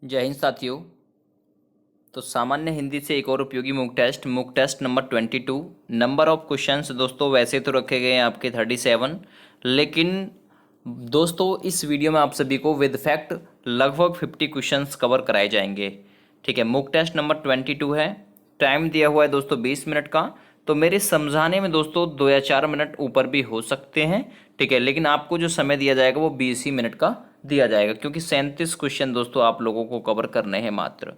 जय हिंद साथियों। तो सामान्य हिंदी से एक और उपयोगी mock test number 22। Number of questions दोस्तों वैसे तो रखे गए हैं आपके 37, लेकिन दोस्तों इस वीडियो में आप सभी को विद फैक्ट लगभग 50 क्वेश्चंस कवर कराए जाएंगे। ठीक है, मुक टेस्ट नंबर 22 है। टाइम दिया हुआ है दोस्तों 20 मिनट का। तो मेरे समझाने में दोस्तों 2 या 4 मिनट ऊपर भी हो सकते हैं। ठीक है, लेकिन आपको जो समय दिया जाएगा वो 20 ही मिनट का दिया जाएगा, क्योंकि 37 क्वेश्चन दोस्तों आप लोगों को कवर करने हैं मात्र।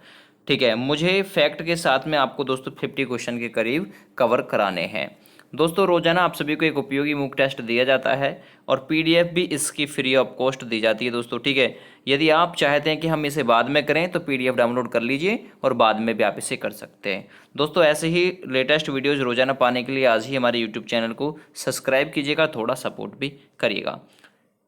ठीक है, मुझे फैक्ट के साथ में आपको दोस्तों 50 क्वेश्चन के करीब कवर कराने हैं। दोस्तों रोजाना आप सभी को एक उपयोगी मुक टेस्ट दिया जाता है और पीडीएफ भी इसकी फ्री ऑफ कॉस्ट दी जाती है दोस्तों। ठीक है, यदि आप चाहते हैं कि हम इसे बाद में करें तो पीडीएफ डाउनलोड कर लीजिए और बाद में भी आप इसे कर सकते हैं। दोस्तों ऐसे ही लेटेस्ट वीडियोज़ रोजाना पाने के लिए आज ही हमारे यूट्यूब चैनल को सब्सक्राइब कीजिएगा, थोड़ा सपोर्ट भी करिएगा।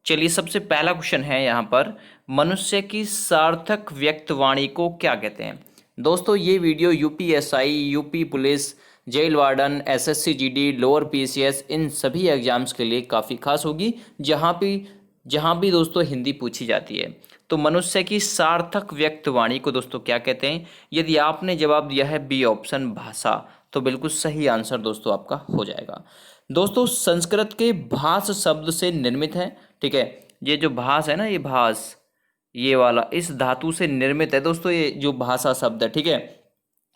चलिए, सबसे पहला क्वेश्चन है यहाँ पर, मनुष्य की सार्थक व्यक्तवाणी को क्या कहते हैं। दोस्तों ये video UPSI, UP police, jail warden, SSC GD, lower PCS, इन सभी एग्जाम्स के लिए काफ़ी खास होगी, जहाँ भी दोस्तों हिंदी पूछी जाती है। तो मनुष्य की सार्थक व्यक्तवाणी को दोस्तों क्या कहते हैं। यदि आपने जवाब दिया है बी ऑप्शन भाषा, तो बिल्कुल सही आंसर दोस्तों आपका हो जाएगा। दोस्तों संस्कृत के भास शब्द से निर्मित है। ठीक है, ये जो भास है ना, ये भास, ये वाला इस धातु से निर्मित है दोस्तों, ये जो भाषा शब्द है। ठीक है,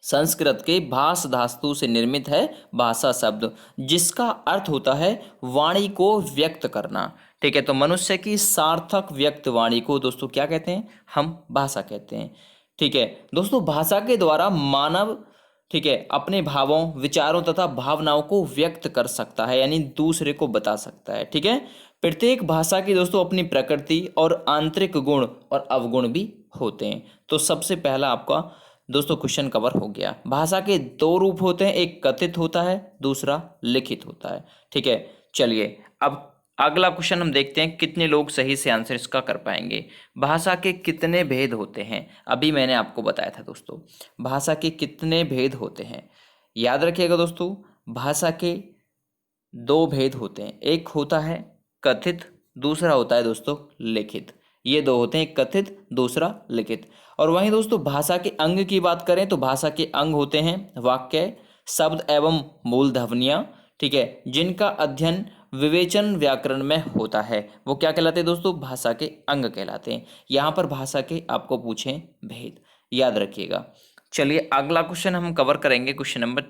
संस्कृत के भास धातु से निर्मित है भाषा शब्द, जिसका अर्थ होता है वाणी को व्यक्त करना। ठीक है, तो मनुष्य की सार्थक व्यक्त वाणी को दोस्तों क्या कहते हैं, हम भाषा कहते हैं। ठीक है दोस्तों, भाषा के द्वारा मानव, ठीक है, अपने भावों, विचारों तथा भावनाओं को व्यक्त कर सकता है, यानी दूसरे को बता सकता है। ठीक है, प्रत्येक भाषा की दोस्तों अपनी प्रकृति और आंतरिक गुण और अवगुण भी होते हैं। तो सबसे पहला आपका दोस्तों क्वेश्चन कवर हो गया। भाषा के दो रूप होते हैं, एक कथित होता है, दूसरा लिखित होता है। ठीक है, चलिए अब अगला क्वेश्चन हम देखते हैं, कितने लोग सही से आंसर इसका कर पाएंगे। भाषा के कितने भेद होते हैं, अभी मैंने आपको बताया था दोस्तों, भाषा के कितने भेद होते हैं। याद रखिएगा दोस्तों, भाषा के दो भेद होते हैं, एक होता है कथित, दूसरा होता है दोस्तों लिखित। ये दो होते हैं, कथित दूसरा लिखित। और वहीं दोस्तों भाषा के अंग की बात करें तो भाषा के अंग होते हैं वाक्य, शब्द एवं मूल ध्वनियाँ। ठीक है, जिनका अध्ययन विवेचन व्याकरण में होता है, वो क्या कहलाते हैं दोस्तों, भाषा के अंग कहलाते हैं। यहाँ पर भाषा के आपको पूछें भेद, याद रखिएगा। चलिए अगला क्वेश्चन हम कवर करेंगे, क्वेश्चन नंबर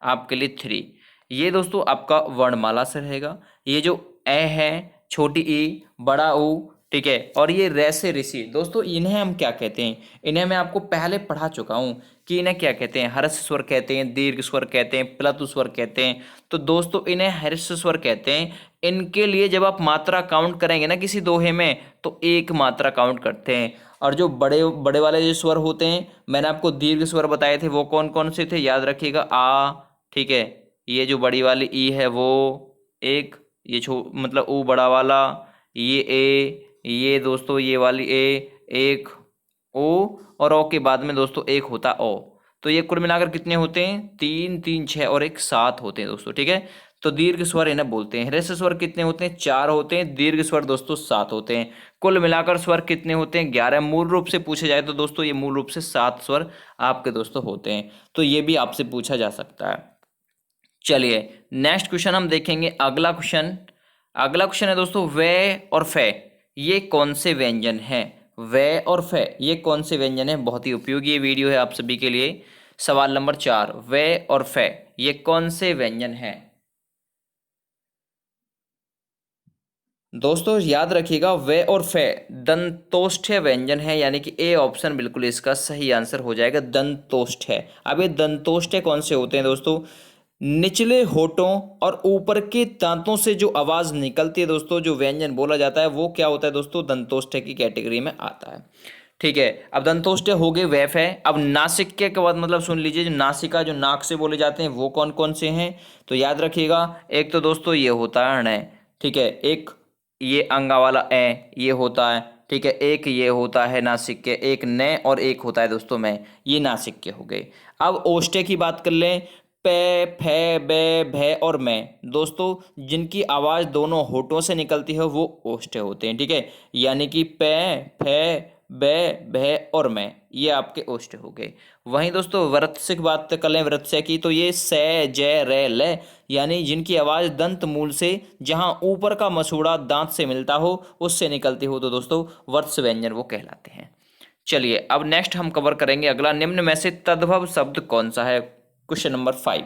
आपके लिए 3। ये दोस्तों आपका वर्णमाला से रहेगा। ये जो ए है, छोटी ई, बड़ा ऊ, ठीक है, और ये रे से ऋषि, दोस्तों इन्हें हम क्या कहते हैं, इन्हें मैं आपको पहले पढ़ा चुका हूँ कि इन्हें क्या कहते हैं, हर्ष स्वर कहते हैं, दीर्घ स्वर कहते हैं, प्लतु स्वर कहते हैं। तो दोस्तों इन्हें हर्ष स्वर कहते हैं। इनके लिए जब आप मात्रा काउंट करेंगे ना किसी दोहे में, तो एक मात्रा काउंट करते हैं। और जो बड़े बड़े वाले जो स्वर होते हैं, मैंने आपको दीर्घ स्वर बताए थे, वो कौन कौन से थे, याद रखिएगा। आ, ठीक है, ये जो बड़ी वाली ई है वो एक, ये मतलब ऊ बड़ा वाला, ये ए, ये दोस्तों ये वाली ए एक, ओ, और ओ के बाद में दोस्तों एक होता ओ। तो ये कुल मिलाकर कितने होते हैं, 3 3 6 और एक 7 होते हैं दोस्तों। ठीक है, तो दीर्घ स्वर इन्हें बोलते हैं। ह्रस्व स्वर कितने होते हैं, 4 होते हैं। दीर्घ स्वर दोस्तों 7 होते हैं। कुल मिलाकर स्वर कितने होते हैं, 11। मूल रूप से पूछे जाए तो दोस्तों ये मूल रूप से 7 स्वर आपके दोस्तों होते हैं। तो ये भी आपसे पूछा जा सकता है। चलिए नेक्स्ट क्वेश्चन हम देखेंगे। अगला क्वेश्चन है दोस्तों, वे और फे ये कौन से व्यंजन हैं। वे और फे ये कौन से व्यंजन हैं, बहुत ही उपयोगी ये वीडियो है आप सभी के लिए। सवाल नंबर 4, वे और फे ये कौन से व्यंजन हैं। दोस्तों याद रखिएगा, वे और फे दंतोष्ठ्य व्यंजन है, यानी कि ए ऑप्शन बिल्कुल इसका सही आंसर हो जाएगा, दंतोष्ठ्य। अब ये दंतोष्ठ्य कौन से होते हैं दोस्तों, निचले होठों और ऊपर के दांतों से जो आवाज निकलती है दोस्तों, जो व्यंजन बोला जाता है, वो क्या होता है दोस्तों, दंतोष्ठ्य की कैटेगरी में आता है। ठीक है, अब दंतोष्ठ्य हो गए, वैफ है। अब नासिक्य के बाद मतलब सुन लीजिए, जो नासिका जो नाक से बोले जाते हैं वो कौन कौन से हैं। तो याद रखिएगा, एक तो दोस्तों ये होता है ण, ठीक है, एक ये अंगा वाला ए ये होता है। ठीक है, एक ये होता है नासिक्य, एक न, और एक होता है दोस्तों मैं, ये नासिक्य हो गए। अब ओष्ठ्य की बात कर लें, पे, फे, बे, भे और मैं, दोस्तों जिनकी आवाज दोनों होठों से निकलती है वो ओष्ठ्य होते हैं। ठीक है, यानी कि पे, फे, बै, भय और मैं, ये आपके ओष्ठ हो गए। वहीं दोस्तों वृत्त की बात कर लें, वृत्त की, तो ये सै, जय, रे, ल, यानी जिनकी आवाज दंत मूल से, जहां ऊपर का मसूड़ा दांत से मिलता हो, उससे निकलती हो, तो दोस्तों वर्ष व्यंजन वो कहलाते हैं। चलिए अब नेक्स्ट हम कवर करेंगे अगला, निम्न में से तद्भव शब्द कौन सा है। क्वेश्चन नंबर 5,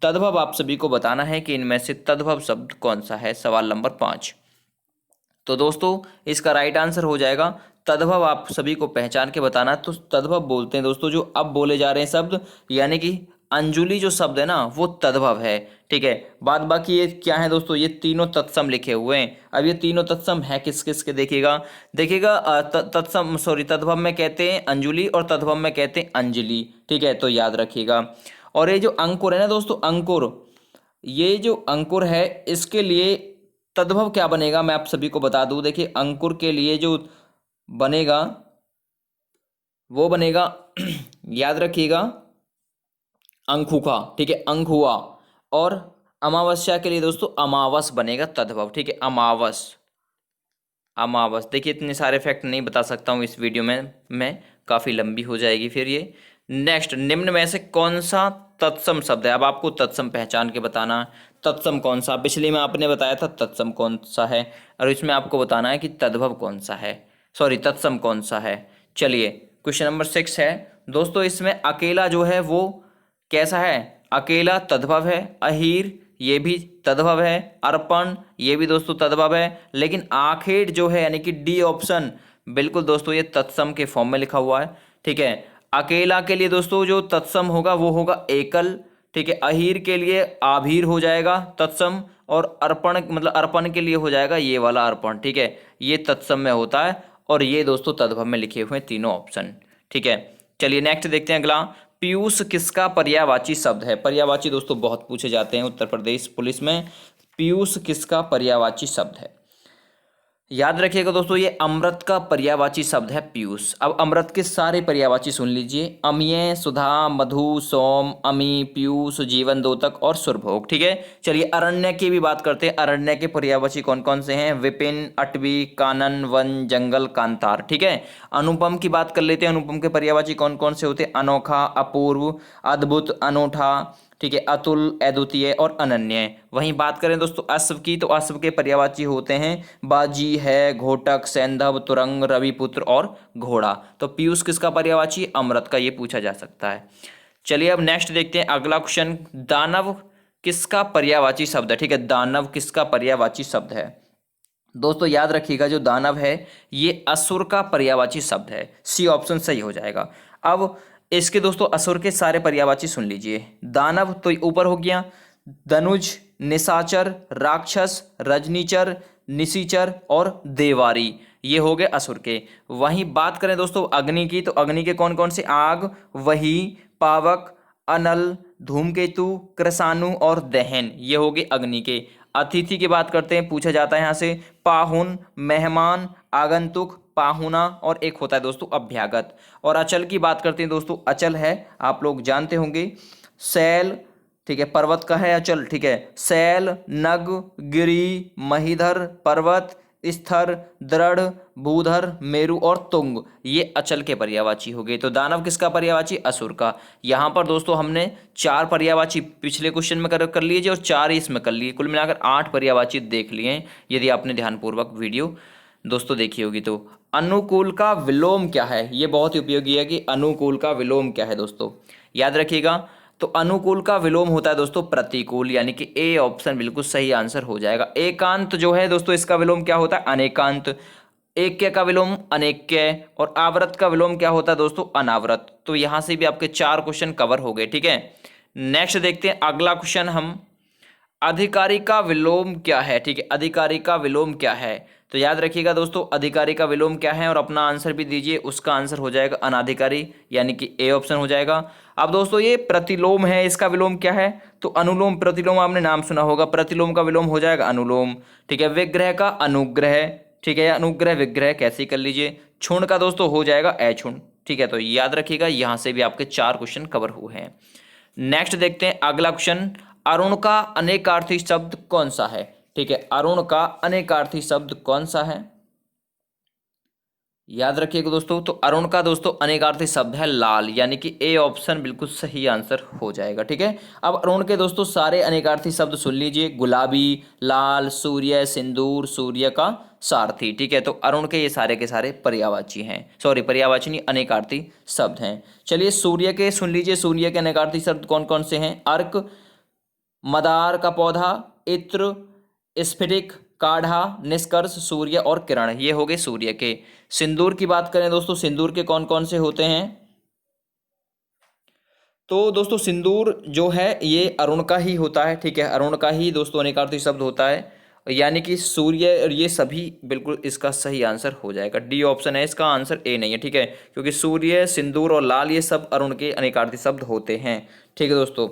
तद्भव आप सभी को बताना है कि इनमें से तद्भव शब्द कौन सा है, सवाल नंबर 5। तो दोस्तों इसका राइट आंसर हो जाएगा तद्भव, आप सभी को पहचान के बताना है। तो तद्भव बोलते हैं दोस्तों जो अब बोले जा रहे हैं शब्द, यानी कि अंजुली जो शब्द है ना वो तद्भव है, ठीक है। बाद बाकी ये क्या है दोस्तों, ये तीनों तत्सम लिखे हुए हैं। अब ये तीनों तत्सम है किस किस के, देखिएगा देखिएगा तत्सम सॉरी तद्भव में कहते हैं अंजुली और तद्भव में कहते हैं अंजलि, ठीक है, तो याद रखिएगा। और ये जो अंकुर है ना दोस्तों, अंकुर, ये जो अंकुर है इसके लिए तद्भव क्या बनेगा, मैं आप सभी को बता दूं। देखिए अंकुर के लिए जो बनेगा वो बनेगा याद रखिएगा अंकुखा, ठीक है, अंक हुआ। और अमावस्या के लिए दोस्तों अमावस बनेगा तद्भव, ठीक है, अमावस, अमावस। देखिए इतने सारे फैक्ट नहीं बता सकता हूँ इस वीडियो में, मैं काफ़ी लंबी हो जाएगी फिर ये। नेक्स्ट, निम्न में से कौन सा तत्सम शब्द है, अब आपको तत्सम पहचान के बताना है। तत्सम कौन सा, पिछले में आपने बताया था तत्सम कौन सा है, और इसमें आपको बताना है कि तद्भव कौन सा है, सॉरी तत्सम कौन सा है। चलिए क्वेश्चन नंबर 6 है दोस्तों, इसमें अकेला जो है वो कैसा है, अकेला तद्भव है, अहीर ये भी तद्भव है, अर्पण ये भी दोस्तों तद्भव है, लेकिन आखेड़ जो है यानी कि डी ऑप्शन, बिल्कुल दोस्तों ये तत्सम के फॉर्म में लिखा हुआ है, ठीक है। अकेला के लिए दोस्तों जो तत्सम होगा वो होगा एकल, ठीक है। अहीर के लिए आभीर हो जाएगा तत्सम, और अर्पण मतलब अर्पण के लिए हो जाएगा ये वाला अर्पण, ठीक है, ये तत्सम में होता है। और ये दोस्तों तद्भव में लिखे हुए हैं तीनों ऑप्शन, ठीक है। चलिए नेक्स्ट देखते हैं अगला, पीयूष किसका पर्यायवाची शब्द है। पर्यायवाची दोस्तों बहुत पूछे जाते हैं उत्तर प्रदेश पुलिस में, पीयूष किसका पर्यायवाची शब्द है। याद रखिएगा दोस्तों ये अमृत का पर्यायवाची शब्द है पीयूष। अब अमृत के सारे पर्यायवाची सुन लीजिए, अमीय, सुधा, मधु, सोम, अमी, पीयूष, जीवन दोतक और सुरभोग, ठीक है। चलिए अरण्य की भी बात करते हैं, अरण्य के पर्यायवाची कौन कौन से हैं, विपिन, अटवी, कानन, वन, जंगल, कांतार, ठीक है। अनुपम की बात कर लेते हैं, अनुपम के पर्यायवाची कौन कौन से होते हैं, अनोखा, अपूर्व, अद्भुत, अनूठा, ठीक है, अतुल, अद्वितीय और अनन्य। वहीं बात करें दोस्तों अश्व की, तो अश्व के पर्यायवाची होते हैं बाजी है, घोटक, सैंधव, तुरंग, रविपुत्र और घोड़ा। तो पीयूष किसका पर्यायवाची, अमृत का, ये पूछा जा सकता है। चलिए अब नेक्स्ट देखते हैं अगला क्वेश्चन, दानव किसका पर्यायवाची शब्द है, ठीक है, दानव किसका पर्यायवाची शब्द है। दोस्तों याद रखिएगा जो दानव है ये असुर का पर्यायवाची शब्द है, सी ऑप्शन सही हो जाएगा। अब इसके दोस्तों असुर के सारे पर्यायवाची सुन लीजिए, दानव तो ऊपर हो गया, धनुज, निशाचर, राक्षस, रजनीचर, निशिचर और देवारी, ये हो गए असुर के। वहीं बात करें दोस्तों अग्नि की, तो अग्नि के कौन कौन से, आग, वही, पावक, अनल, धूमकेतु, कृषाणु और दहन, ये हो गए अग्नि के। अतिथि की बात करते हैं, पूछा जाता है यहाँ से पाहुन, मेहमान, आगंतुक, पाहुना और एक होता है दोस्तों अभ्यागत। और अचल की बात करते हैं दोस्तों, अचल है आप लोग जानते होंगे शैल, ठीक है, पर्वत का है अचल, ठीक है, शैल, नग, गिरी, महीधर, पर्वत, स्थिर, दृढ़, भूधर, मेरु और तुंग, ये अचल के पर्यायवाची हो गए। तो दानव किसका पर्यायवाची, असुर का। यहाँ पर दोस्तों हमने 4 पर्यायवाची पिछले क्वेश्चन में कर लिए और 4 ही इसमें कर लिए, कुल मिलाकर 8 पर्यायवाची देख लिए यदि आपने ध्यानपूर्वक वीडियो दोस्तों देखी होगी तो। अनुकूल का विलोम क्या है, ये बहुत ही उपयोगी है कि अनुकूल का विलोम क्या है दोस्तों, याद रखिएगा। तो अनुकूल का विलोम होता है दोस्तों प्रतिकूल, यानी कि ए ऑप्शन बिल्कुल सही आंसर हो जाएगा। एकांत जो है दोस्तों इसका विलोम क्या होता है, अनेकांत। ऐक्य का विलोम अनेक्य, और आवृत का विलोम क्या होता है दोस्तों, अनावृत। तो यहां से भी आपके 4 क्वेश्चन कवर हो गए, ठीक है। नेक्स्ट देखते हैं अगला क्वेश्चन हम, अधिकारी का विलोम क्या है, ठीक है, अधिकारी का विलोम क्या है। तो याद रखिएगा दोस्तों अधिकारी का विलोम क्या है और अपना आंसर भी दीजिए, उसका आंसर हो जाएगा अनाधिकारी, यानी कि ए ऑप्शन हो जाएगा। अब दोस्तों ये प्रतिलोम है, इसका विलोम क्या है, तो अनुलोम प्रतिलोम, आपने नाम सुना होगा, प्रतिलोम का विलोम हो जाएगा अनुलोम, ठीक है। विग्रह का अनुग्रह, ठीक है, अनुग्रह विग्रह कैसे कर लीजिए। क्षुण का दोस्तों हो जाएगा अक्षुण, ठीक है। तो याद रखिएगा यहां से भी आपके 4 क्वेश्चन कवर हुए हैं। नेक्स्ट देखते हैं अगला क्वेश्चन, अरुण का अनेकार्थी शब्द कौन सा है, ठीक है, अरुण का अनेकार्थी शब्द कौन सा है। याद रखिएगा दोस्तों। तो अरुण का दोस्तों अनेकार्थी शब्द है लाल, यानी कि ए ऑप्शन बिल्कुल सही आंसर हो जाएगा। ठीक है, अब अरुण के दोस्तों सारे अनेकार्थी शब्द सुन लीजिए। गुलाबी, लाल, सूर्य, सिंदूर, सूर्य का सारथी। ठीक है, तो अरुण के ये सारे के सारे पर्यायवाची हैं, सॉरी पर्यायवाची नहीं, अनेकार्थी शब्द हैं। चलिए सूर्य के सुन लीजिए। सूर्य के अनेकार्थी शब्द कौन कौन से हैं? अर्क, मदार का पौधा, इत्र, स्फटिक, काढ़ा, निष्कर्ष, सूर्य और किरण, ये हो गए सूर्य के। सिंदूर की बात करें दोस्तों, सिंदूर के कौन कौन से होते हैं? तो दोस्तों सिंदूर जो है ये अरुण का ही होता है। ठीक है, अरुण का ही दोस्तों अनेकार्थी शब्द होता है, यानी कि सूर्य और ये सभी बिल्कुल इसका सही आंसर हो जाएगा। डी ऑप्शन है इसका आंसर, ए नहीं है। ठीक है, क्योंकि सूर्य, सिंदूर और लाल ये सब अरुण के अनेकार्थी शब्द होते हैं। ठीक है दोस्तों,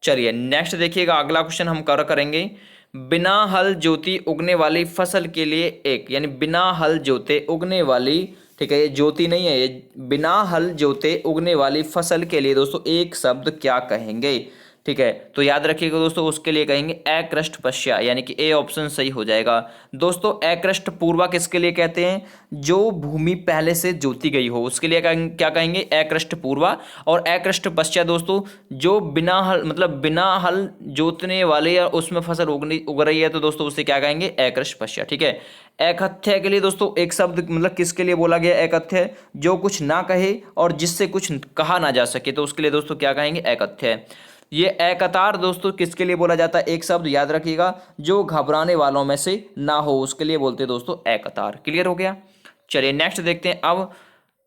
चलिए नेक्स्ट देखिएगा, अगला क्वेश्चन हम करेंगे। बिना हल जोते उगने वाली फसल के लिए एक, यानी बिना हल जोते उगने वाली, ठीक है ये ज्योति नहीं है, ये बिना हल जोते उगने वाली फसल के लिए दोस्तों एक शब्द क्या कहेंगे? ठीक है, तो याद रखिएगा दोस्तों, उसके लिए कहेंगे अकृष्ट पश्या, यानी कि ए ऑप्शन सही हो जाएगा। दोस्तों अकृष्ट पूर्वा किसके लिए कहते हैं? जो भूमि पहले से जोती गई हो उसके लिए क्या कहेंगे? अकृष्ट पूर्वा। और अकृष्ट पश्या दोस्तों जो बिना हल, मतलब बिना हल जोतने वाले या उसमें फसल उग रही है, तो दोस्तों उसे क्या कहेंगे? अकृष्ट पश्या। ठीक है, एकथ्य के लिए दोस्तों एक शब्द मतलब किसके लिए बोला गया? एकथ्य, जो कुछ ना कहे और जिससे कुछ कहा ना जा सके, तो उसके लिए दोस्तों क्या कहेंगे? एकथ्य। ये एकतार दोस्तों किसके लिए बोला जाता है? एक शब्द याद रखिएगा, जो घबराने वालों में से ना हो उसके लिए बोलते हैं दोस्तों एकतार। क्लियर हो गया? चलिए नेक्स्ट देखते हैं अब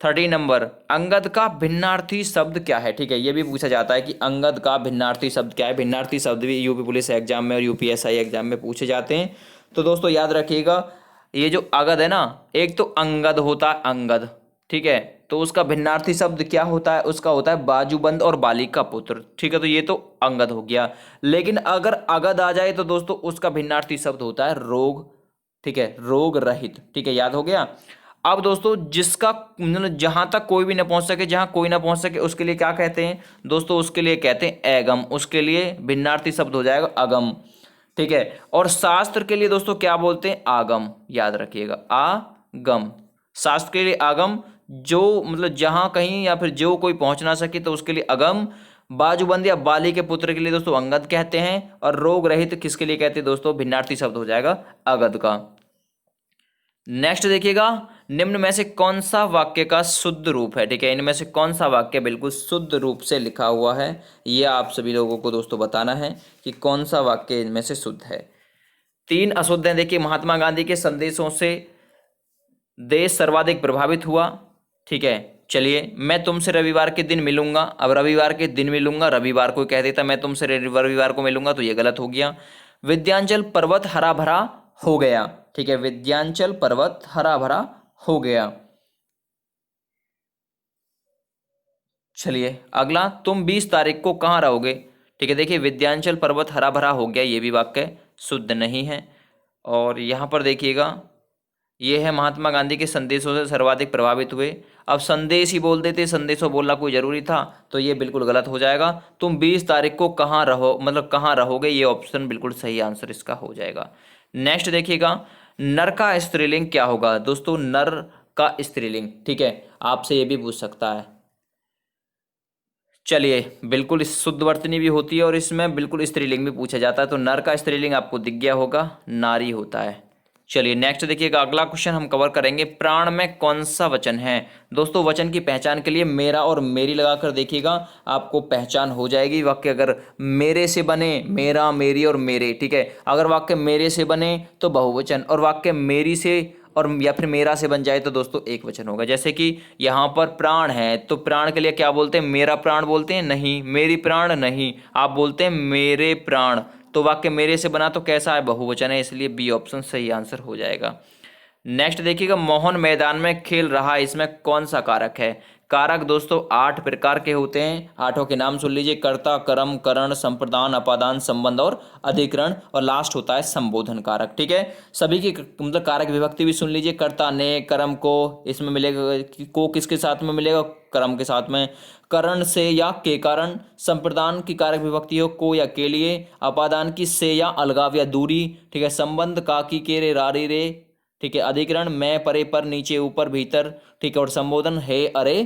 30 नंबर, अंगद का भिन्नार्थी शब्द क्या है? ठीक है, ये भी पूछा जाता है कि अंगद का भिन्नार्थी शब्द क्या है। भिन्नार्थी शब्द भी यूपी पुलिस एग्जाम में और यूपीएसआई एग्जाम में पूछे जाते हैं। तो दोस्तों याद रखिएगा, ये जो अगद है ना, एक तो अंगद होता है अंगद, ठीक है, तो उसका भिन्नार्थी शब्द क्या होता है? उसका होता है बाजूबंद और बालिक का पुत्र। ठीक है, तो ये तो अंगद हो गया। लेकिन अगर अगद आ जाए तो दोस्तों उसका भिन्नार्थी शब्द होता है रोग। ठीक है, रोग रहित। ठीक है, याद हो गया। अब दोस्तों जिसका मतलब जहां तक कोई भी ना पहुंच सके, जहां कोई ना पहुंच सके, उसके लिए क्या कहते हैं दोस्तों? उसके लिए कहते हैं अगम। उसके लिए भिन्नार्थी शब्द हो जाएगा अगम। ठीक है, और शास्त्र के लिए दोस्तों क्या बोलते हैं? आगम। याद रखिएगा, आगम। शास्त्र के लिए आगम, जो मतलब जहां कहीं या फिर जो कोई पहुंच ना सके तो उसके लिए अगम। बाजूबंद या बाली के पुत्र के लिए दोस्तों अंगद कहते हैं। और रोग रहित किसके लिए कहते हैं दोस्तों? भिन्नार्थी शब्द हो जाएगा अगद का। नेक्स्ट देखिएगा, निम्न में से कौन सा वाक्य का शुद्ध रूप है? ठीक है, इनमें से कौन सा वाक्य बिल्कुल शुद्ध रूप से लिखा हुआ है, ये आप सभी लोगों को दोस्तों बताना है कि कौन सा वाक्य इनमें से शुद्ध है। 3 अशुद्ध हैं। देखिए, महात्मा गांधी के संदेशों से देश सर्वाधिक प्रभावित हुआ। ठीक है, चलिए, मैं तुमसे रविवार के दिन मिलूंगा। अब रविवार के दिन मिलूंगा, रविवार को कह देता मैं तुमसे रविवार को मिलूंगा, तो ये गलत हो गया। विंध्याचल पर्वत हरा भरा हो गया। ठीक है, विंध्याचल पर्वत हरा भरा हो गया। चलिए अगला, तुम 20 तारीख को कहाँ रहोगे? ठीक है, देखिए विंध्याचल पर्वत हरा भरा हो गया, ये भी वाक्य शुद्ध नहीं है। और यहाँ पर देखिएगा, ये है महात्मा गांधी के संदेशों से सर्वाधिक प्रभावित हुए। अब संदेश ही बोल देते, संदेशों बोलना कोई जरूरी था, तो ये बिल्कुल गलत हो जाएगा। तुम 20 तारीख को कहाँ रहो, मतलब कहाँ रहोगे, ये ऑप्शन बिल्कुल सही आंसर इसका हो जाएगा। नेक्स्ट देखिएगा, नर का स्त्रीलिंग क्या होगा? दोस्तों नर का स्त्रीलिंग, ठीक है, आपसे ये भी पूछ सकता है। चलिए, बिल्कुल इस शुद्धवर्तनी भी होती है और इसमें बिल्कुल स्त्रीलिंग भी पूछा जाता है। तो नर का स्त्रीलिंग आपको दिख गया होगा, नारी होता है। चलिए नेक्स्ट देखिएगा, अगला क्वेश्चन हम कवर करेंगे, प्राण में कौन सा वचन है? दोस्तों वचन की पहचान के लिए मेरा और मेरी लगाकर देखिएगा, आपको पहचान हो जाएगी। वाक्य अगर मेरे से बने, मेरा, मेरी और मेरे, ठीक है, अगर वाक्य मेरे से बने तो बहुवचन, और वाक्य मेरी से और या फिर मेरा से बन जाए तो दोस्तों एक वचन होगा। जैसे कि यहाँ पर प्राण है, तो प्राण के लिए क्या बोलते हैं? मेरा प्राण बोलते हैं? नहीं। मेरी प्राण? नहीं, आप बोलते हैं मेरे प्राण। तो वाक्य मेरे से बना तो कैसा है? बहुवचन है, इसलिए बी ऑप्शन सही आंसर हो जाएगा। नेक्स्ट देखिएगा, मोहन मैदान में खेल रहा है, इसमें कौन सा कारक है? कारक दोस्तों 8 प्रकार के होते हैं, 8 के नाम सुन लीजिए, कर्ता, कर्म, करण, संप्रदान, अपादान, संबंध और अधिकरण, और लास्ट होता है संबोधन कारक। ठीक है, सभी की मतलब कारक विभक्ति भी सुन लीजिए। कर्ता ने, कर्म को इसमें मिलेगा, को किसके साथ में मिलेगा? कर्म के साथ में। करण से या के कारण, संप्रदान की कारक विभक्ति हो को या के लिए, अपादान की से या अलगाव या दूरी, ठीक है, संबंध का की के रे रारी रे ठीक है। अधिकरण मैं, परे, पर, नीचे, ऊपर, भीतर, ठीक है। और संबोधन हे, अरे,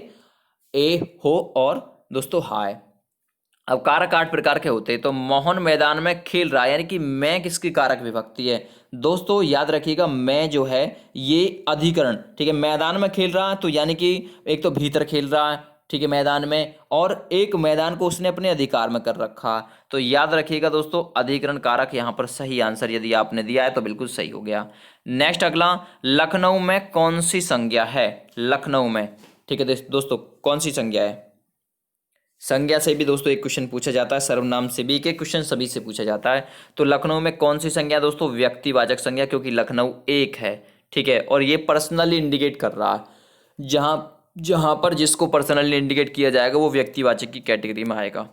ए, हो और दोस्तों हाय। अब कारक 8 प्रकार के होते हैं। तो मोहन मैदान में खेल रहा है, यानी कि मैं किसकी कारक विभक्ति है दोस्तों, याद रखिएगा। मैं जो है ये अधिकरण, ठीक है। मैदान में खेल रहा है तो यानी कि एक तो भीतर खेल रहा है, ठीक है, मैदान में, और एक मैदान को उसने अपने अधिकार में कर रखा। तो याद रखिएगा दोस्तों, अधिकरण कारक यहाँ पर सही आंसर यदि आपने दिया है तो बिल्कुल सही हो गया। नेक्स्ट अगला, लखनऊ में कौन सी संज्ञा है? लखनऊ में, ठीक है दोस्तों, कौन सी संज्ञा है? संज्ञा से भी दोस्तों एक क्वेश्चन पूछा जाता है, सर्वनाम से भी एक क्वेश्चन सभी से पूछा जाता है। तो लखनऊ में कौन सी संज्ञा दोस्तों? व्यक्तिवाचक संज्ञा, क्योंकि लखनऊ एक है, ठीक है। और ये पर्सनली इंडिकेट कर रहा है, जहां जहां पर जिसको पर्सनली इंडिकेट किया जाएगा वो व्यक्तिवाचक की कैटेगरी में आएगा।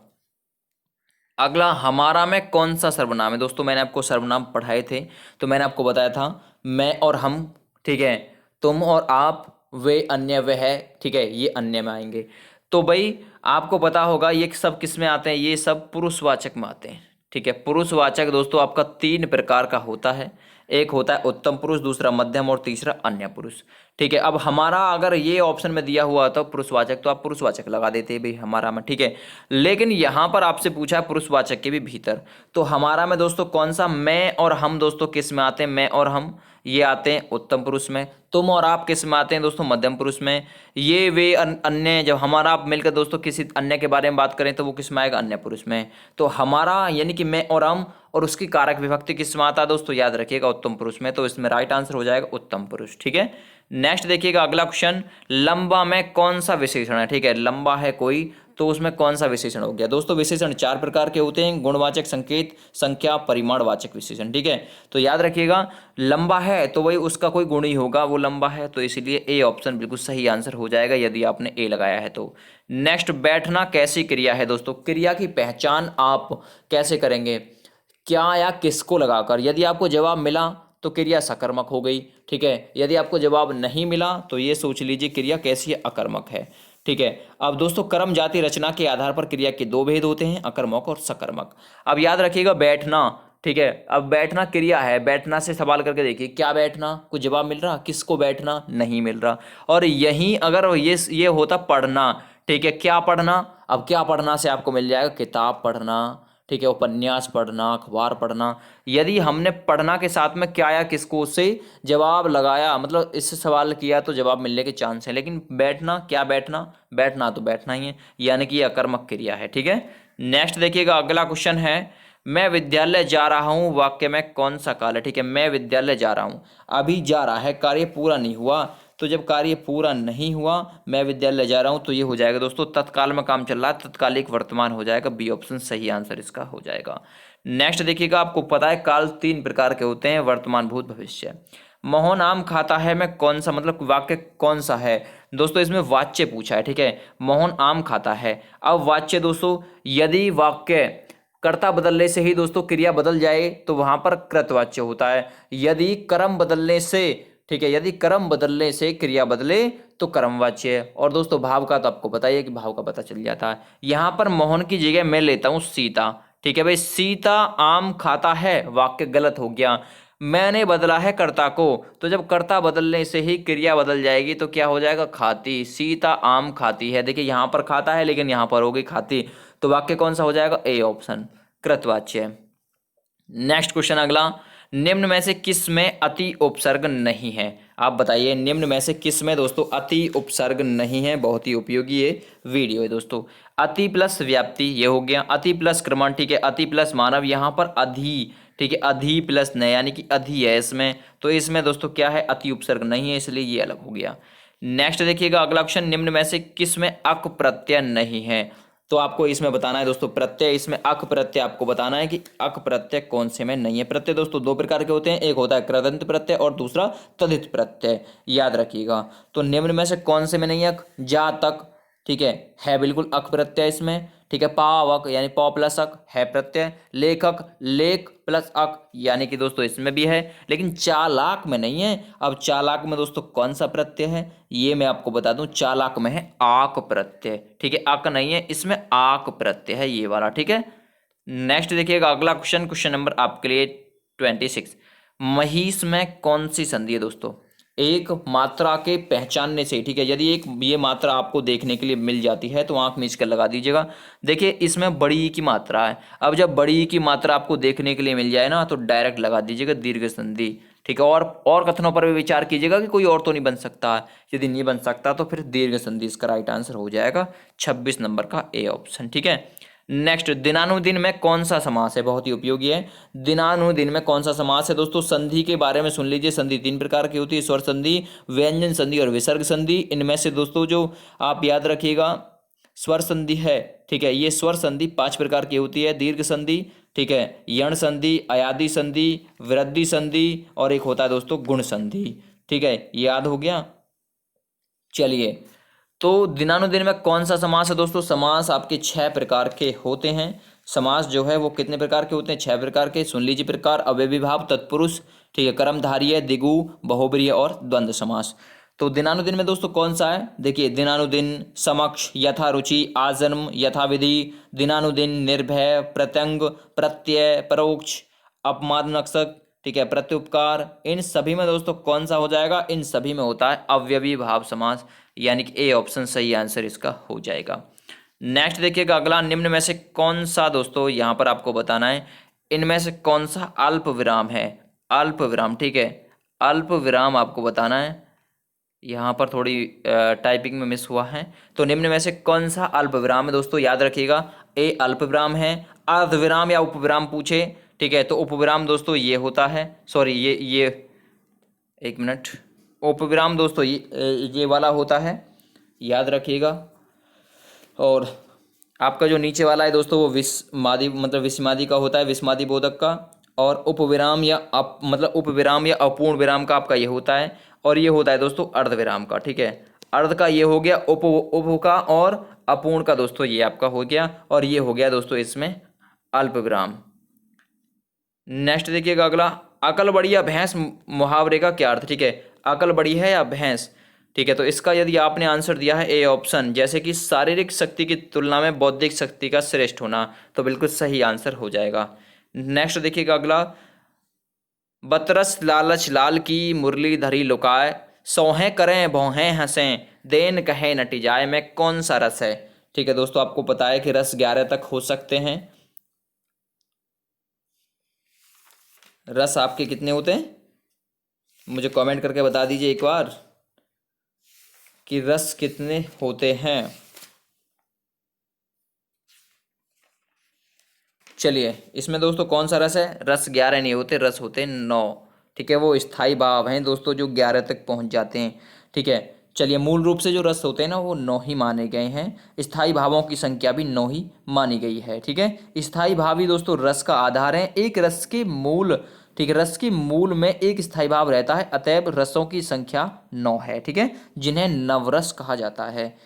अगला, हमारा में कौन सा सर्वनाम है? दोस्तों मैंने आपको सर्वनाम पढ़ाए थे, तो मैंने आपको बताया था मैं और हम, ठीक है, तुम और आप, वे, अन्य, वह है, ठीक है, ये अन्य में आएंगे। तो भाई आपको पता होगा ये सब किस में आते हैं, ये सब पुरुषवाचक में आते हैं, ठीक है। पुरुषवाचक दोस्तों आपका 3 प्रकार का होता है। एक होता है उत्तम पुरुष, दूसरा मध्यम और तीसरा अन्य पुरुष, ठीक है। अब हमारा अगर ये ऑप्शन में दिया हुआ था पुरुषवाचक, तो आप पुरुषवाचक लगा देते भाई हमारा में, ठीक है। लेकिन यहाँ पर आपसे पूछा है पुरुषवाचक के भी भीतर, तो हमारा में दोस्तों कौन सा? मैं और हम दोस्तों किस में आते हैं? मैं और हम ये आते हैं उत्तम पुरुष में। तुम और आप किस में आते हैं दोस्तों? मध्यम पुरुष में। ये, वे, अन्य, जब हमारा आप मिलकर दोस्तों किसी अन्य के बारे में बात करें तो वो किस में आएगा? अन्य पुरुष में। तो हमारा यानी कि मैं और हम और उसकी कारक विभक्ति किस में आता है दोस्तों? याद रखिएगा उत्तम पुरुष में। तो इसमें राइट आंसर हो जाएगा उत्तम पुरुष, ठीक है। नेक्स्ट देखिएगा अगला क्वेश्चन, लंबा में कौन सा विशेषण है? ठीक है, लंबा है कोई, तो उसमें कौन सा विशेषण हो गया दोस्तों? विशेषण 4 प्रकार के होते हैं, गुणवाचक, संकेत, संख्या, परिमाणवाचक विशेषण, ठीक है। तो याद रखिएगा लंबा है तो वही उसका कोई गुण ही होगा, वो लंबा है, तो इसीलिए ए ऑप्शन बिल्कुल सही आंसर हो जाएगा यदि आपने ए लगाया है तो। नेक्स्ट, बैठना कैसी क्रिया है दोस्तों? क्रिया की पहचान आप कैसे करेंगे? क्या या किसको लगाकर? यदि आपको जवाब मिला तो क्रिया सकर्मक हो गई, ठीक है। यदि आपको जवाब नहीं मिला तो ये सोच लीजिए क्रिया कैसी है? अकर्मक है, ठीक है। अब दोस्तों कर्म जाति रचना के आधार पर क्रिया के 2 भेद होते हैं, अकर्मक और सकर्मक। अब याद रखिएगा बैठना, ठीक है। अब बैठना क्रिया है, बैठना से सवाल करके देखिए क्या बैठना, कुछ जवाब मिल रहा? किसको बैठना? नहीं मिल रहा। और यहीं अगर ये होता पढ़ना, ठीक है, क्या पढ़ना? अब क्या पढ़ना से आपको मिल जाएगा किताब पढ़ना, ठीक है, उपन्यास पढ़ना, अखबार पढ़ना। यदि हमने पढ़ना के साथ में क्या या किसको से जवाब लगाया, मतलब इससे सवाल किया, तो जवाब मिलने के चांस है। लेकिन बैठना, क्या बैठना? बैठना तो बैठना ही है, यानी कि अकर्मक क्रिया है, ठीक है। नेक्स्ट देखिएगा अगला क्वेश्चन है, मैं विद्यालय जा रहा हूँ वाक्य में कौन सा काल है? ठीक है, मैं विद्यालय जा रहा हूँ, अभी जा रहा है, कार्य पूरा नहीं हुआ। तो जब कार्य पूरा नहीं हुआ, मैं विद्यालय जा रहा हूँ, तो ये हो जाएगा दोस्तों तत्काल में काम चल रहा है, तत्कालिक वर्तमान हो जाएगा, बी ऑप्शन सही आंसर इसका हो जाएगा। नेक्स्ट देखिएगा, आपको पता है काल 3 प्रकार के होते हैं, वर्तमान, भूत, भविष्य। मोहन आम खाता है में कौन सा, मतलब वाक्य कौन सा है दोस्तों? इसमें वाच्य पूछा है, ठीक है, मोहन आम खाता है। अब वाच्य दोस्तों, यदि वाक्य कर्ता बदलने से ही दोस्तों क्रिया बदल जाए तो वहां पर कृतवाच्य होता है। यदि कर्म बदलने से, ठीक है, यदि कर्म बदलने से क्रिया बदले तो कर्मवाच्य है। और दोस्तों भाव का तो आपको बताइए कि भाव का पता चल जाता है। यहां पर मोहन की जगह मैं लेता हूं सीता, ठीक है भाई, सीता आम खाता है, वाक्य गलत हो गया। मैंने बदला है कर्ता को, तो जब कर्ता बदलने से ही क्रिया बदल जाएगी तो क्या हो जाएगा? खाती, सीता आम खाती है। देखिए यहां पर खाता है लेकिन यहां पर हो गई खाती, तो वाक्य कौन सा हो जाएगा? ए ऑप्शन, कृतवाच्य। नेक्स्ट क्वेश्चन अगला, निम्न में से किस में अति उपसर्ग नहीं है? आप बताइए निम्न में से किस में दोस्तों अति उपसर्ग नहीं है? बहुत ही उपयोगी ये वीडियो है दोस्तों। अति प्लस व्याप्ति ये हो गया, अति प्लस क्रमण, ठीक है, अति प्लस मानव, यहाँ पर अधि, ठीक है, अधि प्लस न यानी कि अधि है इसमें, तो इसमें दोस्तों क्या है? अति उपसर्ग नहीं है, इसलिए ये अलग हो गया। नेक्स्ट देखिएगा अगला क्वेश्चन, निम्न में से किस में अक प्रत्यय नहीं है? तो आपको इसमें बताना है दोस्तों प्रत्यय, इसमें अक प्रत्यय आपको बताना है कि अक प्रत्यय कौन से में नहीं है। प्रत्यय दोस्तों 2 प्रकार के होते हैं, एक होता है कृदंत प्रत्यय और दूसरा तद्धित प्रत्यय, याद रखिएगा। तो निम्न में से कौन से में नहीं है? जा तक, ठीक है बिल्कुल अक प्रत्यय इसमें, ठीक है। पावक यानी पौ प्लस अक है प्रत्यय, लेखक लेख प्लस अक यानी कि दोस्तों इसमें भी है, लेकिन चालाक में नहीं है। अब चालाक में दोस्तों कौन सा प्रत्यय है ये मैं आपको बता दूं, चालाक में है आक प्रत्यय, ठीक है, अक नहीं है इसमें, आक प्रत्यय है ये वाला, ठीक है। नेक्स्ट देखिएगा अगला क्वेश्चन, क्वेश्चन नंबर आपके लिए 26, महिष में कौन सी संधि है दोस्तों? एक मात्रा के पहचानने से, ठीक है, यदि एक ये मात्रा आपको देखने के लिए मिल जाती है तो आंख मीच कर लगा दीजिएगा। देखिए इसमें बड़ी ई की मात्रा है। अब जब बड़ी ई की मात्रा आपको देखने के लिए मिल जाए ना तो डायरेक्ट लगा दीजिएगा दीर्घ संधि, ठीक है। और कथनों पर भी विचार कीजिएगा कि कोई और तो नहीं बन सकता है। यदि नहीं बन सकता तो फिर दीर्घ संधि इसका राइट आंसर हो जाएगा 26 नंबर का ए ऑप्शन, ठीक है। नेक्स्ट, दिनानुदिन में कौन सा समास है? बहुत ही उपयोगी है। दिनानुदिन में कौन सा समास है दोस्तों? संधि के बारे में सुन लीजिए। संधि 3 प्रकार की होती है, स्वर संधि, व्यंजन संधि और विसर्ग संधि। इनमें से दोस्तों जो आप याद रखिएगा स्वर संधि है, ठीक है, ये स्वर संधि 5 प्रकार की होती है। दीर्घ संधि, ठीक है, यण संधि, अयादि संधि, वृद्धि संधि और एक होता है दोस्तों गुण संधि, ठीक है, याद हो गया। चलिए, तो दिनानुदिन में कौन सा समास है दोस्तों? समास आपके 6 प्रकार के होते हैं। समास जो है वो कितने प्रकार के होते हैं? 6 प्रकार के। सुन लीजिए प्रकार: अव्ययी भाव, तत्पुरुष, ठीक है, कर्मधारय, द्विगु, बहुब्रीहि और द्वंद्व समास। तो दिनानुदिन में दोस्तों कौन सा है? देखिए, दिनानुदिन, समक्ष, यथा रुचि, आजन्म, यथाविधि, दिनानुदिन, निर्भय, प्रत्यंग, प्रत्यय, परोक्ष, अपमानक्षक, ठीक है, प्रत्युपकार। इन सभी में दोस्तों कौन सा हो जाएगा? इन सभी में होता है अव्ययी भाव समास, यानी कि ए ऑप्शन सही आंसर इसका हो जाएगा। नेक्स्ट देखिएगा अगला, निम्न में से कौन सा दोस्तों यहाँ पर आपको बताना है, इनमें से कौन सा अल्प विराम है? अल्प विराम, ठीक है, अल्प विराम आपको बताना है। यहाँ पर थोड़ी टाइपिंग में मिस हुआ है। तो निम्न में से कौन सा अल्प विराम है दोस्तों? याद रखिएगा, ए अल्प विराम है, अर्ध विराम या उपविराम पूछे, ठीक है, तो उपविराम दोस्तों ये होता है, सॉरी ये एक मिनट, उपविराम दोस्तों ये वाला होता है, याद रखिएगा। और आपका जो नीचे वाला है दोस्तों वो विस्मादि मतलब विस्मादि का होता है, विस्मादि बोधक का। और उपविराम या मतलब उपविराम या अपूर्ण विराम का आपका ये होता है। और ये होता है दोस्तों अर्ध विराम का, ठीक है। अर्ध का ये हो गया उप का, और अपूर्ण का दोस्तों ये आपका हो गया, और ये हो गया दोस्तों इसमें अल्प विराम। नेक्स्ट देखिएगा अगला, अकल बड़ी या भैंस मुहावरे का क्या अर्थ? ठीक है, अकल बड़ी है या भैंस, ठीक है, तो इसका यदि आपने आंसर दिया है ए ऑप्शन, जैसे कि शारीरिक शक्ति की तुलना में बौद्धिक शक्ति का श्रेष्ठ होना, तो बिल्कुल सही आंसर हो जाएगा। नेक्स्ट देखिएगा अगला, बतरस लालच लाल की मुरली धरी लुकाए, सोहें करें भौहें हंसें, देन कहे नटी जाए, में कौन सा रस है? ठीक है दोस्तों, आपको पता है कि रस 11 तक हो सकते हैं। रस आपके कितने होते हैं? मुझे कमेंट करके बता दीजिए एक बार कि रस कितने होते हैं। चलिए, इसमें दोस्तों कौन सा रस है? रस 11 नहीं होते, रस होते 9, ठीक है, वो स्थायी भाव हैं दोस्तों जो 11 तक पहुंच जाते हैं, ठीक है। चलिए, मूल रूप से जो रस होते हैं ना वो 9 ही माने गए हैं, स्थायी भावों की संख्या भी 9 ही मानी गई है, ठीक है। स्थायी भाव ही दोस्तों रस का आधार है। एक रस के मूल, ठीक है, रस के मूल में एक स्थायी भाव रहता है, अतएव रसों की संख्या 9 है, ठीक है, जिन्हें नवरस कहा जाता है।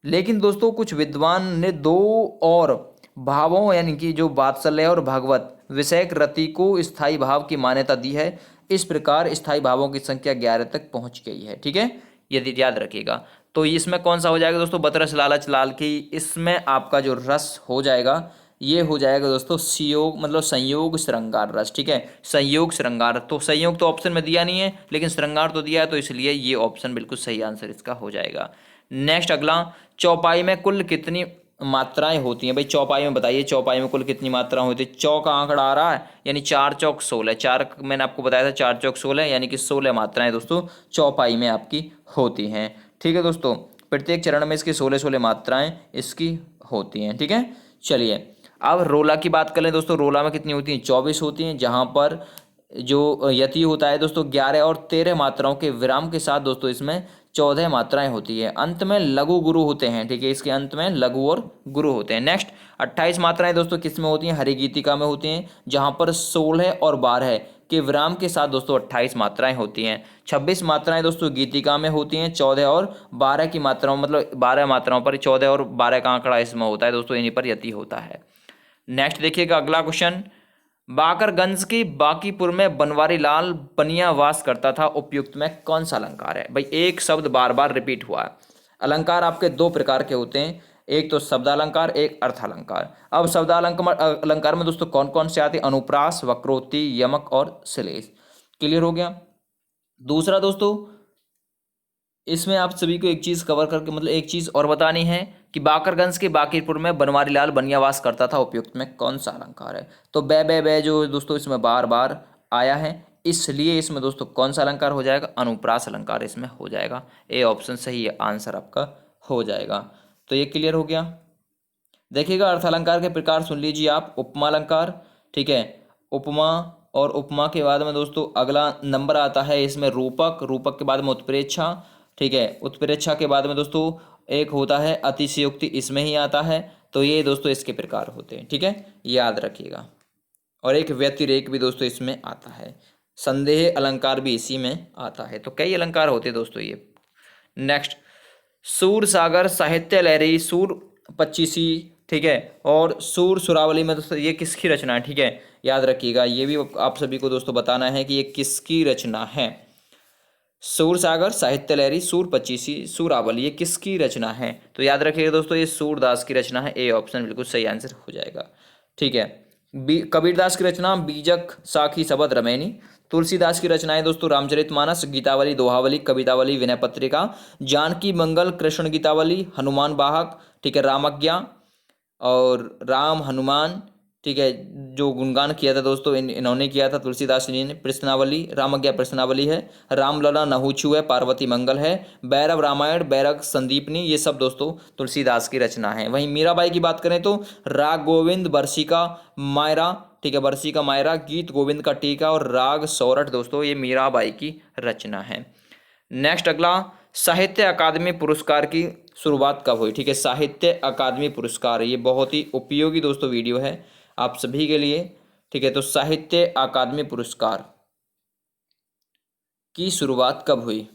लेकिन दोस्तों कुछ विद्वान ने 2 और भावों यानी कि जो वात्सल्य और भगवत विषयक रति को स्थायी भाव की मान्यता दी है। इस प्रकार स्थायी भावों की संख्या 11 तक पहुंच गई है, ठीक है, यदि याद रखिएगा। तो इसमें कौन सा हो जाएगा दोस्तों? बतरस लालच लाल की, इसमें आपका जो रस हो जाएगा ये हो जाएगा दोस्तों संयोग, मतलब संयोग श्रृंगार रस, ठीक है, संयोग श्रृंगार। तो संयोग तो ऑप्शन में दिया नहीं है, लेकिन श्रृंगार तो दिया है, तो इसलिए ये ऑप्शन बिल्कुल सही आंसर इसका हो जाएगा। नेक्स्ट अगला, चौपाई में कुल कितनी मात्राएं होती हैं? भाई चौपाई में बताइए, चौपाई में कुल कितनी मात्रा होती है? चौ का आंकड़ा आ रहा है, यानी 4 चौक 16, 4 मैंने आपको बताया था 4 चौक 16, यानी कि 16 मात्राएं दोस्तों चौपाई में आपकी होती हैं, ठीक है दोस्तों। प्रत्येक चरण में इसकी 16 मात्राएं इसकी होती हैं, ठीक है। चलिए, अब रोला की बात कर लें दोस्तों। रोला में कितनी होती हैं? 24 होती हैं, जहां पर जो यति होता है दोस्तों 11 और 13 मात्राओं के विराम के साथ दोस्तों इसमें 14 मात्राएं होती है। अंत में लघु गुरु होते हैं, ठीक है, इसके अंत में लघु और गुरु होते हैं। नेक्स्ट, 28 मात्राएं दोस्तों किस में होती हैं? हरिगीतिका में होती हैं, जहां पर 16 और 12 के विराम के साथ दोस्तों 28 मात्राएं होती हैं। 26 मात्राएं दोस्तों गीतिका में होती हैं, 14 और 12 की मात्राओं, मतलब 12 मात्राओं पर 14 और 12 का आंकड़ा इसमें होता है दोस्तों, इन्हीं पर यति होता है। नेक्स्ट देखिएगा अगला क्वेश्चन, बाकरगंज की बाकीपुर में बनवारी लाल बनिया वास करता था, उपयुक्त में कौन सा अलंकार है? भाई एक शब्द बार बार रिपीट हुआ है। अलंकार आपके 2 प्रकार के होते हैं, एक तो शब्दालंकार, एक अर्थालंकार। अब शब्दालंकार में दोस्तों कौन कौन से आते हैं? अनुप्रास, वक्रोक्ति, यमक और श्लेष। क्लियर हो गया। दूसरा दोस्तों, इसमें आप सभी को एक चीज कवर करके मतलब एक चीज और बतानी है कि बाकरगंज के बाकिरपुर में बनवारी लाल बनियावास करता था, उपयुक्त में कौन सा अलंकार है? तो बे जो दोस्तों इसमें बार बार आया है, इसलिए इसमें दोस्तों कौन सा अलंकार हो जाएगा? अनुप्रास अलंकार इसमें हो जाएगा। ए ऑप्शन सही है, आंसर आपका हो जाएगा। तो ये क्लियर हो गया। देखिएगा अर्थ अलंकार के प्रकार सुन लीजिए आप। उपमा अलंकार, ठीक है, उपमा, और उपमा के बाद में दोस्तों अगला नंबर आता है इसमें रूपक, रूपक के बाद में उत्प्रेक्षा, ठीक है, उत्प्रेक्षा के बाद में दोस्तों एक होता है अतिशयोक्ति, इसमें ही आता है। तो ये दोस्तों इसके प्रकार होते हैं, ठीक है, याद रखिएगा। और एक व्यतिरेक भी दोस्तों इसमें आता है, संदेह अलंकार भी इसी में आता है। तो कई अलंकार होते हैं दोस्तों ये। नेक्स्ट, सूर सागर, साहित्य लहरी, सूर पच्चीसी, ठीक है, और सूर सुरावली में दोस्तों ये किसकी रचना है? ठीक है, याद रखिएगा, ये भी आप सभी को दोस्तों बताना है कि ये किसकी रचना है। सूर सागर, साहित्य लहरी, सूर पच्चीसी, सूरावली, ये किसकी रचना है? तो याद रखिएगा दोस्तों ये सूरदास की रचना है। ए ऑप्शन बिल्कुल सही आंसर हो जाएगा, ठीक है। कबीरदास की रचना बीजक साखी सबद रमैनी। तुलसीदास की रचनाएं दोस्तों रामचरितमानस, गीतावली, दोहावली, कवितावली, विनय पत्रिका, जानकी मंगल, कृष्ण गीतावली, हनुमान वाहक, ठीक है, रामज्ञा और राम हनुमान, ठीक है, जो गुणगान किया था दोस्तों इन्होंने किया था तुलसीदास जी ने। प्रश्नावली, रामज्ञा प्रश्नावली है, रामलला नहुछु है, पार्वती मंगल है, भैरव रामायण, बैरग संदीपनी, ये सब दोस्तों तुलसीदास की रचना है। वहीं मीराबाई की बात करें तो राग गोविंद, बरसी का मायरा, ठीक है, बरसी का मायरा, गीत गोविंद का टीका और राग सौरठ दोस्तों ये मीराबाई की रचना है। नेक्स्ट अगला, साहित्य अकादमी पुरस्कार की शुरुआत कब हुई? ठीक है, साहित्य अकादमी पुरस्कार, ये बहुत ही उपयोगी दोस्तों वीडियो है आप सभी के लिए, ठीक है। तो साहित्य अकादमी पुरस्कार की शुरुआत कब हुई?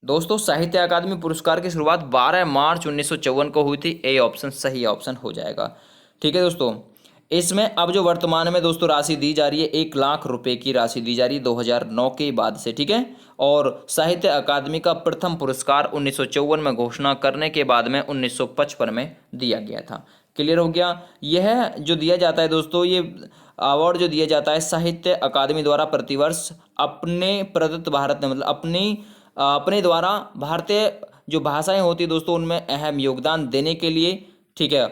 दोस्तों साहित्य अकादमी पुरस्कार की शुरुआत 12 मार्च 1954 को हुई थी। ए ऑप्शन सही ऑप्शन हो जाएगा, ठीक है दोस्तों। इसमें अब जो वर्तमान में दोस्तों राशि दी जा रही है 1 लाख रुपए की राशि दी जा रही है 2009 के बाद से, ठीक है। और साहित्य अकादमी का प्रथम पुरस्कार 1954 में घोषणा करने के बाद में 1955 में दिया गया था। क्लियर हो गया। यह जो दिया जाता है दोस्तों, ये अवार्ड जो दिया जाता है साहित्य अकादमी द्वारा प्रतिवर्ष अपने प्रदत्त भारत में मतलब अपने द्वारा भारतीय जो भाषाएं होती है दोस्तों उनमें अहम योगदान देने के लिए, ठीक है,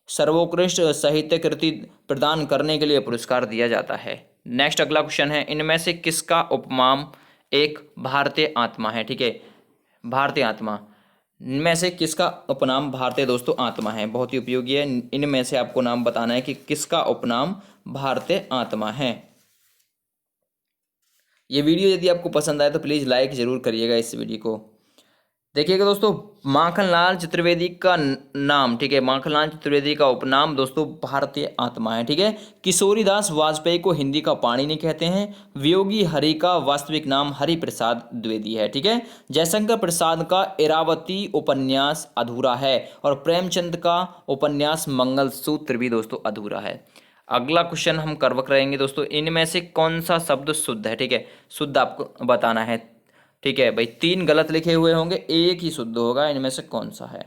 सर्वोत्कृष्ट साहित्य कृति प्रदान करने के लिए पुरस्कार दिया जाता है। नेक्स्ट अगला क्वेश्चन है, इनमें से किसका उपनाम एक भारतीय आत्मा है? ठीक है, भारतीय आत्मा, इनमें से किसका उपनाम भारतीय दोस्तों आत्मा है? बहुत ही उपयोगी है। इनमें से आपको नाम बताना है कि किसका उपनाम भारतीय आत्मा है। ये वीडियो यदि आपको पसंद आए तो प्लीज़ लाइक ज़रूर करिएगा इस वीडियो को। देखिएगा दोस्तों, माखनलाल चतुर्वेदी का नाम, ठीक है, माखनलाल चतुर्वेदी का उपनाम दोस्तों भारतीय आत्मा है, ठीक है। किशोरीदास वाजपेयी को हिंदी का पाणिनि कहते हैं। वियोगी हरि का वास्तविक नाम हरि प्रसाद द्विवेदी है, ठीक है। जयशंकर प्रसाद का इरावती उपन्यास अधूरा है और प्रेमचंद का उपन्यास मंगलसूत्र भी दोस्तों अधूरा है। अगला क्वेश्चन हम करवक रहेंगे दोस्तों, इनमें से कौन सा शब्द शुद्ध है? ठीक है, शुद्ध आपको बताना है, ठीक है भाई। 3 गलत लिखे हुए होंगे, एक ही शुद्ध होगा, इनमें से कौन सा है?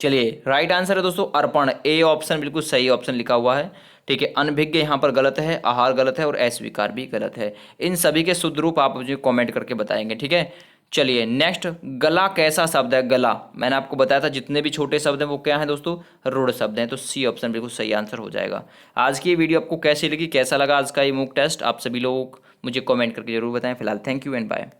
चलिए, राइट आंसर है दोस्तों अर्पण। ए ऑप्शन बिल्कुल सही ऑप्शन लिखा हुआ है, ठीक है। अनभिज्ञ यहाँ पर गलत है, आहार गलत है और अस्वीकार भी गलत है। इन सभी के शुद्ध रूप आप मुझे कमेंट करके बताएंगे, ठीक है। चलिए नेक्स्ट, गला कैसा शब्द है? गला, मैंने आपको बताया था जितने भी छोटे शब्द हैं वो क्या है दोस्तों? रूढ़ शब्द हैं। तो सी ऑप्शन बिल्कुल सही आंसर हो जाएगा। आज की ये वीडियो आपको कैसी लगी, कैसा लगा आज का ये मूक टेस्ट, आप सभी लोग मुझे कमेंट करके जरूर बताएं। फिलहाल थैंक यू एंड बाय।